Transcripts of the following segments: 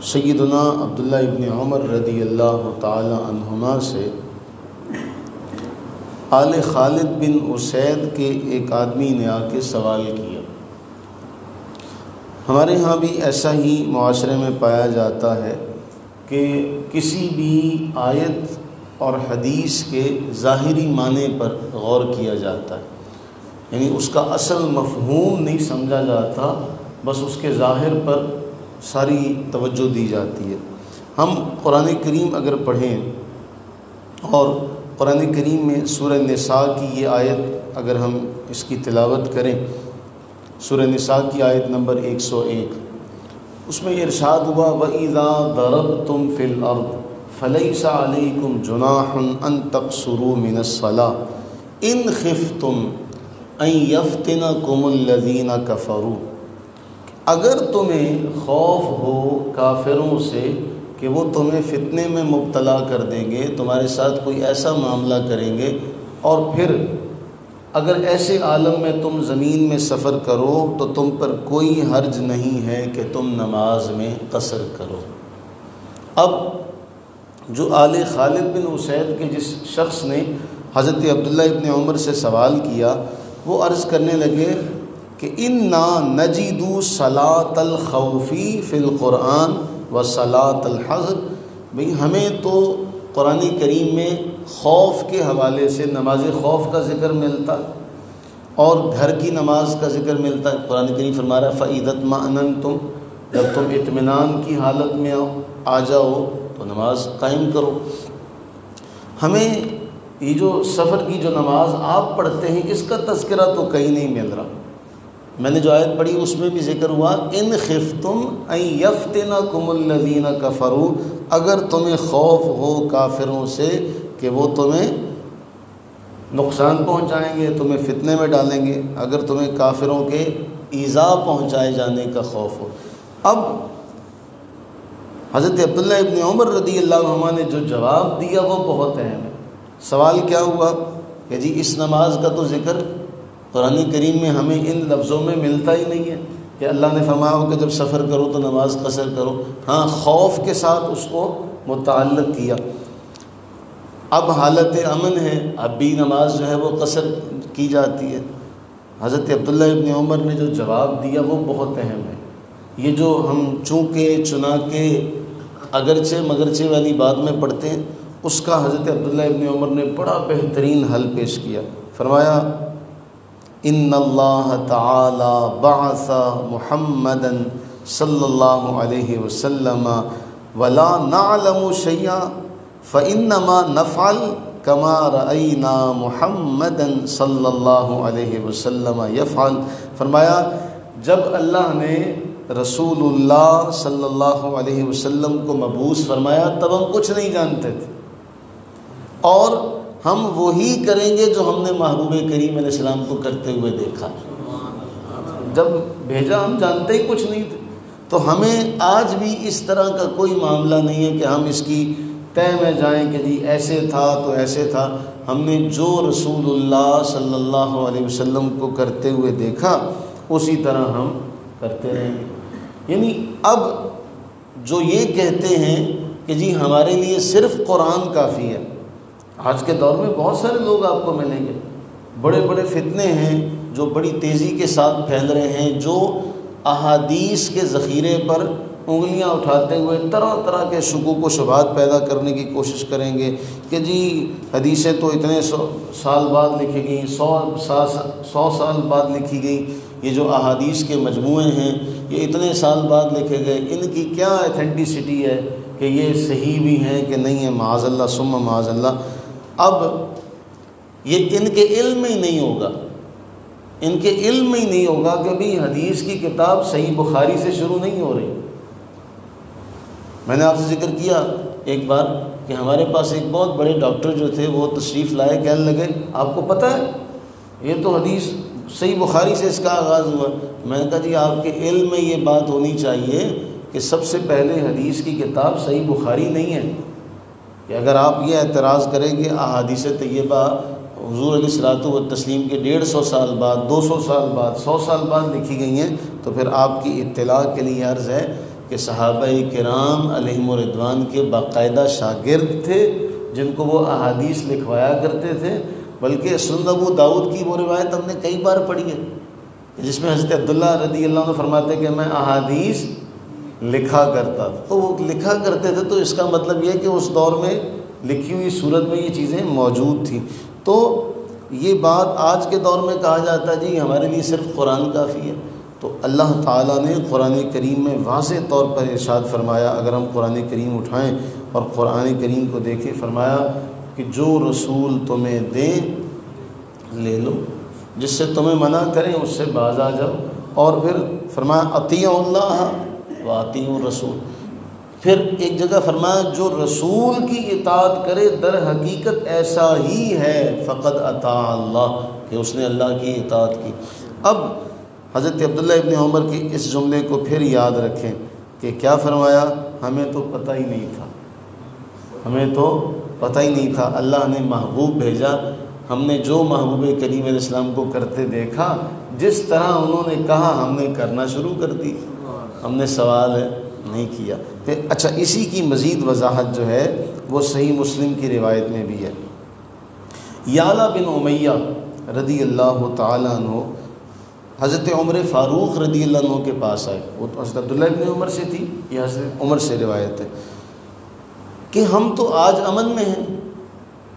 سیدنا عبداللہ ابن عمر رضی اللہ تعالی عنہما سے آل خالد بن اسید کے ایک آدمی نے آ کے سوال کیا۔ ہمارے ہاں بھی ایسا ہی معاشرے میں پایا جاتا ہے کہ کسی بھی آیت اور حدیث کے ظاہری معنی پر غور کیا جاتا ہے، یعنی اس کا اصل مفہوم نہیں سمجھا جاتا، بس اس کے ظاہر پر ساری توجہ دی جاتی ہے۔ ہم قرآن کریم اگر پڑھیں اور قرآن کریم میں سورہ نساء کی یہ آیت اگر ہم اس کی تلاوت کریں، سورہ نساء کی آیت نمبر 101، اس میں یہ ارشاد ہوا وَإِذَا ضَرَبْتُمْ فِي الْأَرْضِ فَلَيْسَ عَلَيْكُمْ جُنَاحٌ أَن تَقْصُرُوا مِنَ الصَّلَاةِ إِنْ خِفْتُمْ أَن يَفْتِنَكُمُ الَّذِينَ كَفَرُوا، اگر تمہیں خوف ہو کافروں سے کہ وہ تمہیں فتنے میں مبتلا کر دیں گے، تمہارے ساتھ کوئی ایسا معاملہ کریں گے، اور پھر اگر ایسے عالم میں تم زمین میں سفر کرو تو تم پر کوئی حرج نہیں ہے کہ تم نماز میں قصر کرو۔ اب جو آل خالد بن اسید کے جس شخص نے حضرت عبداللہ ابن عمر سے سوال کیا، وہ عرض کرنے لگے کہ اِنَّا نَجِدُ صَلَاةَ الْخَوْفِ فِي الْقُرْآنِ وَصَلَاةَ الْحَضْرِ، بھئی ہمیں تو قرآن کریم میں خوف کے حوالے سے نماز خوف کا ذکر ملتا اور گھر کی نماز کا ذکر ملتا ہے۔ قرآن کریم فرما رہا ہے فَإِذَا اطْمَأْنَنْتُمْ، جب تم اطمینان کی حالت میں آ جاؤ تو نماز قائم کرو۔ ہمیں یہ جو سفر کی جو نماز آپ پڑھتے ہیں اس کا تذکرہ تو کہیں نہیں مل رہا۔ میں نے جو آیت پڑھی اس میں بھی ذکر ہوا ان خفتم ان یفتنکم الذین کفروا، اگر تمہیں خوف ہو کافروں سے کہ وہ تمہیں نقصان پہنچائیں گے، تمہیں فتنے میں ڈالیں گے، اگر تمہیں کافروں کے ایذا پہنچائے جانے کا خوف ہو۔ اب حضرت عبداللہ ابن عمر رضی اللہ عنہ نے جو جواب دیا وہ بہت اہم ہے۔ سوال کیا ہوا کہ جی اس نماز کا تو ذکر قرآن کریم میں ہمیں ان لفظوں میں ملتا ہی نہیں ہے کہ اللہ نے فرمایا ہو کہ جب سفر کرو تو نماز قصر کرو۔ ہاں، خوف کے ساتھ اس کو متعلق کیا۔ اب حالت امن ہے، اب بھی نماز جو ہے وہ قصر کی جاتی ہے۔ حضرت عبداللہ ابن عمر نے جو جواب دیا وہ بہت اہم ہے۔ یہ جو ہم چونکہ چنا کے اگرچہ مگرچہ والی بات میں پڑھتے ہیں، اس کا حضرت عبداللہ ابن عمر نے بڑا بہترین حل پیش کیا۔ فرمایا ان اللہ تعالی بعث محمدا صلی اللہ علیہ وسلم ولا نعلم شیئا فانما نفعل کما رأینا محمدا صلی اللہ علیہ وسلم یفعل۔ فرمایا جب اللہ نے رسول اللہ صلی اللہ علیہ وسلم کو مبعوث فرمایا تب ہم کچھ نہیں جانتے تھے، اور ہم وہی کریں گے جو ہم نے محبوب کریم علیہ السلام کو کرتے ہوئے دیکھا۔ جب بھیجا ہم جانتے ہی کچھ نہیں تھے، تو ہمیں آج بھی اس طرح کا کوئی معاملہ نہیں ہے کہ ہم اس کی طے میں جائیں کہ جی ایسے تھا تو ایسے تھا۔ ہم نے جو رسول اللہ صلی اللہ علیہ وسلم کو کرتے ہوئے دیکھا اسی طرح ہم کرتے رہیں گے۔ یعنی اب جو یہ کہتے ہیں کہ جی ہمارے لیے صرف قرآن کافی ہے، آج کے دور میں بہت سارے لوگ آپ کو ملیں گے، بڑے بڑے فتنے ہیں جو بڑی تیزی کے ساتھ پھیل رہے ہیں، جو احادیث کے ذخیرے پر انگلیاں اٹھاتے ہوئے طرح طرح کے شکوک و شبہات پیدا کرنے کی کوشش کریں گے کہ جی حدیثیں تو اتنے سال بعد لکھی گئیں، 100 سال بعد لکھی گئیں، یہ جو احادیث کے مجموعے ہیں یہ اتنے سال بعد لکھے گئے، ان کی کیا ایتھینٹسٹی ہے کہ یہ صحیح بھی ہیں کہ نہیں ہے، معاذ اللہ ثم معاذ اللہ۔ اب یہ ان کے علم میں ہی نہیں ہوگا، ان کے علم میں ہی نہیں ہوگا کہ بھی حدیث کی کتاب صحیح بخاری سے شروع نہیں ہو رہی۔ میں نے آپ سے ذکر کیا ایک بار کہ ہمارے پاس ایک بہت بڑے ڈاکٹر جو تھے وہ تشریف لائے، کہنے لگے آپ کو پتہ ہے یہ تو حدیث صحیح بخاری سے اس کا آغاز ہوا۔ میں نے کہا جی آپ کے علم میں یہ بات ہونی چاہیے کہ سب سے پہلے حدیث کی کتاب صحیح بخاری نہیں ہے، کہ اگر آپ یہ اعتراض کریں کہ احادیث طیبہ حضور علیہ الصلوۃ والتسلیم کے 150 سال بعد، 200 سال بعد، 100 سال بعد لکھی گئی ہیں، تو پھر آپ کی اطلاع کے لیے عرض ہے کہ صحابہ کرام علیہم الرضوان کے باقاعدہ شاگرد تھے جن کو وہ احادیث لکھوایا کرتے تھے، بلکہ سنن ابو داؤد کی وہ روایت ہم نے کئی بار پڑھی ہے جس میں حضرت عبداللہ رضی اللہ عنہ فرماتے ہیں کہ میں احادیث لکھا کرتا تھا۔ تو وہ لکھا کرتے تھے تو اس کا مطلب یہ ہے کہ اس دور میں لکھی ہوئی صورت میں یہ چیزیں موجود تھیں۔ تو یہ بات آج کے دور میں کہا جاتا ہے جی ہمارے لیے صرف قرآن کافی ہے، تو اللہ تعالیٰ نے قرآن کریم میں واضح طور پر ارشاد فرمایا، اگر ہم قرآن کریم اٹھائیں اور قرآن کریم کو دیکھیں، فرمایا کہ جو رسول تمہیں دیں لے لو، جس سے تمہیں منع کریں اس سے باز آ جاؤ، اور پھر فرمایا اطیعوا اللہ و اطیعوا الرسول۔ پھر ایک جگہ فرمایا جو رسول کی اطاعت کرے در حقیقت ایسا ہی ہے فقد اطاع اللہ، کہ اس نے اللہ کی اطاعت کی۔ اب حضرت عبداللہ ابن عمر کی اس جملے کو پھر یاد رکھیں کہ کیا فرمایا، ہمیں تو پتہ ہی نہیں تھا، ہمیں تو پتہ ہی نہیں تھا، اللہ نے محبوب بھیجا، ہم نے جو محبوب کریم علیہ السلام کو کرتے دیکھا، جس طرح انہوں نے کہا ہم نے کرنا شروع کر دی، ہم نے سوال نہیں کیا۔ اچھا، اسی کی مزید وضاحت جو ہے وہ صحیح مسلم کی روایت میں بھی ہے۔ یعلا بن امیہ رضی اللہ تعالیٰ عنہ حضرت عمر فاروق رضی اللہ عنہ کے پاس آئے، وہ تو حضرت عبداللہ بن عمر سے تھی، یہ حضرت عمر سے روایت ہے کہ ہم تو آج امن میں ہیں،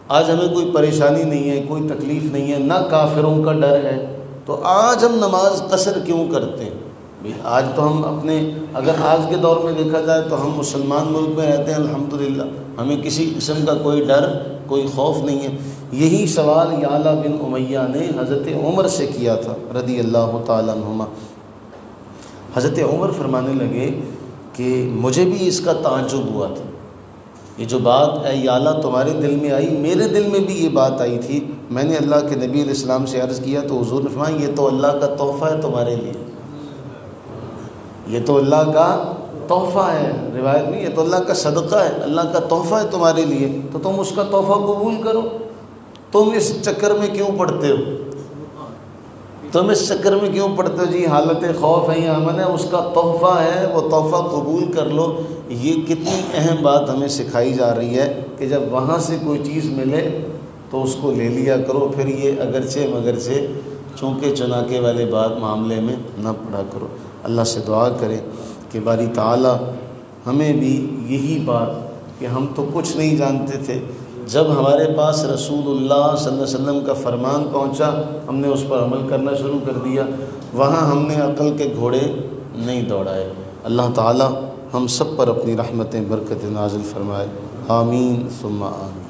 آج ہمیں کوئی پریشانی نہیں ہے، کوئی تکلیف نہیں ہے، نہ کافروں کا ڈر ہے، تو آج ہم نماز قصر کیوں کرتے ہیں؟ آج تو ہم اپنے، اگر آج کے دور میں دیکھا جائے تو ہم مسلمان ملک میں رہتے ہیں الحمدللہ، ہمیں کسی قسم کا کوئی ڈر کوئی خوف نہیں ہے۔ یہی سوال یعلا بن امیہ نے حضرت عمر سے کیا تھا رضی اللہ تعالیٰ عنہما۔ حضرت عمر فرمانے لگے کہ مجھے بھی اس کا تعجب ہوا تھا، یہ جو بات اے یعلا تمہارے دل میں آئی، میرے دل میں بھی یہ بات آئی تھی۔ میں نے اللہ کے نبی علیہ السلام سے عرض کیا تو حضور نے فرمایا یہ تو اللہ کا تحفہ ہے تمہارے لیے، یہ تو اللہ کا تحفہ ہے، روایت میں یہ تو اللہ کا صدقہ ہے، اللہ کا تحفہ ہے تمہارے لیے، تو تم اس کا تحفہ قبول کرو، تم اس چکر میں کیوں پڑتے ہو، تم اس چکر میں کیوں پڑتے ہو جی حالت خوف ہے یا امن ہے، اس کا تحفہ ہے، وہ تحفہ قبول کر لو۔ یہ کتنی اہم بات ہمیں سکھائی جا رہی ہے کہ جب وہاں سے کوئی چیز ملے تو اس کو لے لیا کرو، پھر یہ اگرچہ مگرچہ چونکے چناکے والے بات معاملے میں نہ پڑا کرو۔ اللہ سے دعا کریں کہ باری تعالیٰ ہمیں بھی یہی بات کہ ہم تو کچھ نہیں جانتے تھے، جب ہمارے پاس رسول اللہ صلی اللہ علیہ وسلم کا فرمان پہنچا ہم نے اس پر عمل کرنا شروع کر دیا، وہاں ہم نے عقل کے گھوڑے نہیں دوڑائے۔ اللہ تعالیٰ ہم سب پر اپنی رحمتیں برکت نازل فرمائے، آمین ثم آمین۔